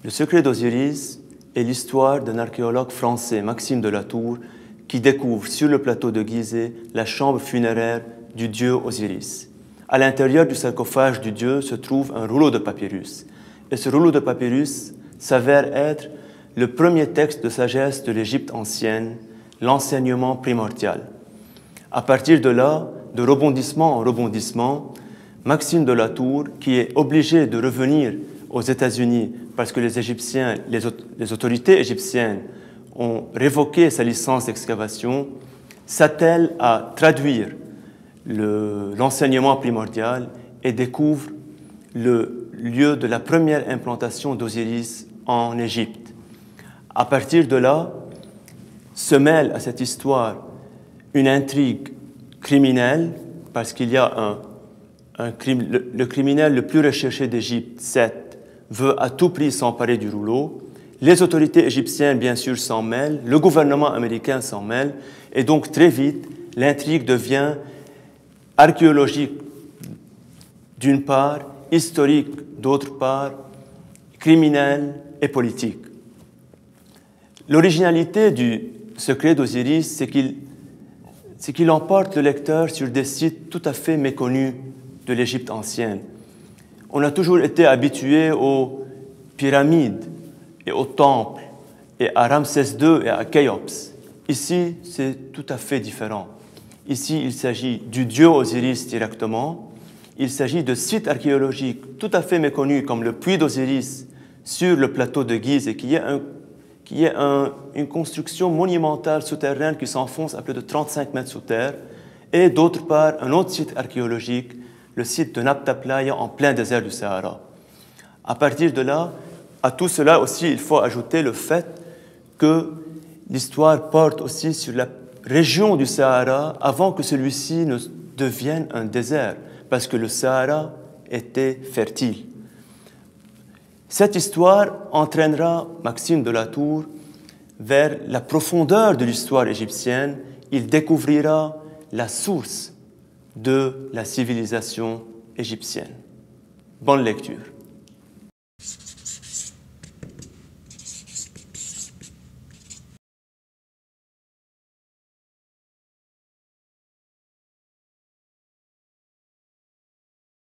Le secret d'Osiris est l'histoire d'un archéologue français, Maxime de la Tour, qui découvre sur le plateau de Gizeh la chambre funéraire du dieu Osiris. À l'intérieur du sarcophage du dieu se trouve un rouleau de papyrus. Et ce rouleau de papyrus s'avère être le premier texte de sagesse de l'Égypte ancienne, l'enseignement primordial. À partir de là, de rebondissement en rebondissement, Maxime de la Tour, qui est obligé de revenir aux États-Unis parce que les autorités égyptiennes ont révoqué sa licence d'excavation, s'attelle à traduire l'enseignement primordial et découvre le lieu de la première implantation d'Osiris en Égypte. À partir de là, se mêle à cette histoire une intrigue criminelle, parce qu'il y a le criminel le plus recherché d'Égypte, Seth, veut à tout prix s'emparer du rouleau. Les autorités égyptiennes, bien sûr, s'en mêlent, le gouvernement américain s'en mêle, et donc très vite, l'intrigue devient archéologique d'une part, historique d'autre part, criminelle et politique. L'originalité du secret d'Osiris, c'est qu'il emporte le lecteur sur des sites tout à fait méconnus de l'Égypte ancienne. On a toujours été habitué aux pyramides et aux temples, et à Ramsès II et à Khéops. Ici, c'est tout à fait différent. Ici, il s'agit du dieu Osiris directement. Il s'agit de sites archéologiques tout à fait méconnus, comme le puits d'Osiris sur le plateau de Gizeh, qui est une construction monumentale souterraine qui s'enfonce à plus de 35 mètres sous terre, et d'autre part, un autre site archéologique, le site de Nabta Playa en plein désert du Sahara. À partir de là, à tout cela aussi, il faut ajouter le fait que l'histoire porte aussi sur la région du Sahara avant que celui-ci ne devienne un désert, parce que le Sahara était fertile. Cette histoire entraînera Maxime de la Tour vers la profondeur de l'histoire égyptienne. Il découvrira la source de la civilisation égyptienne. Bonne lecture.